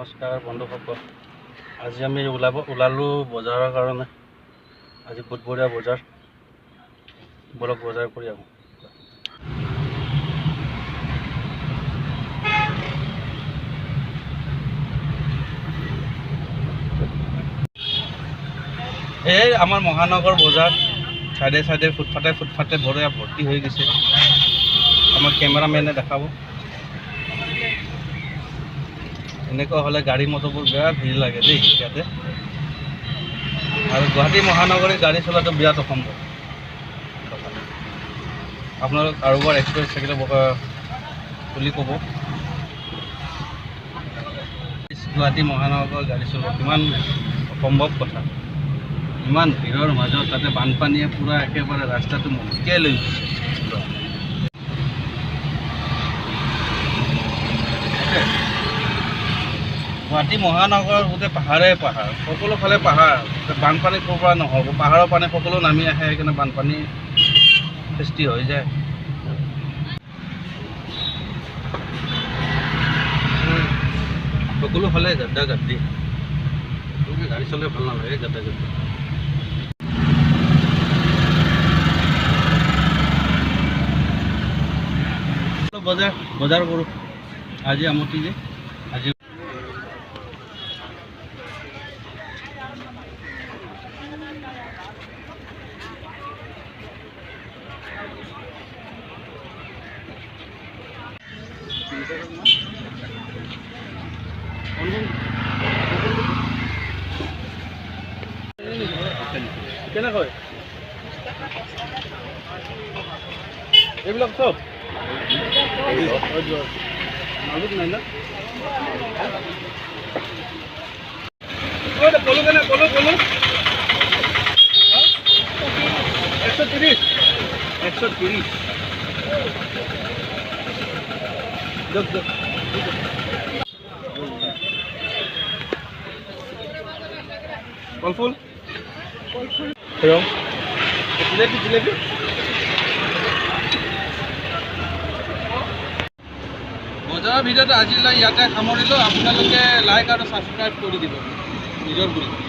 নমস্কাৰ বন্ধুসকল, আজি আমি ওলালোঁ বজাৰৰ কাৰণে। আজি বুধবৰীয়া বজাৰ, বলক বজাৰ কৰি আহোঁ। এই আমাৰ মহানগৰ বজাৰ, চাইডে চাইডে ফুটফাতে ভৰ্তি হৈ গৈছে। আমাৰ কেমেৰামেনে দেখাব। এনেকুৱা হ'লে গাড়ী মটৰবোৰ বিৰাট ভিৰ লাগে দেই ইয়াতে। আৰু গুৱাহাটী মহানগৰীত গাড়ী চলাটো বিৰাট অসম্ভৱ। আপোনালোক কাৰোবাৰ এক্সপিৰিয়েঞ্চ থাকিলে বুলি ক'ব। গুৱাহাটী মহানগৰৰ গাড়ী চলোৱা কিমান অসম্ভৱ কথা। ইমান ভিৰৰ মাজত তাতে বানপানীয়ে পূৰা একেবাৰে ৰাস্তাটো মহিকিয়াই লৈ গৈছে। গুৱাহাটী মহানগৰৰ গোটেই পাহাৰে পাহাৰ, সকলো ফালে পাহাৰ। বানপানী ক'ৰ পৰা নহ'ব, পাহাৰৰ পানী সকলো নামি আহে, সেইকাৰণে বানপানী সৃষ্টি হৈ যায়। সকলো ফালে গাদ্দা গাদ্দি, গাড়ী চলাই ভাল নালাগে গাদ্দা গাদ্দি। বজাৰ কৰোঁ আজি আমতি যে আজি কেনেকৈ এইবিলাক চব মালুক নাই না পলু কেনে পলু 130 কলফুল জিলেপি বজাৰৰ ভিডিঅ'টো আজিলৈ ইয়াতে সামৰিলোঁ। আপোনালোকে লাইক আৰু ছাবস্ক্ৰাইব কৰি দিব নিজৰ বুলি।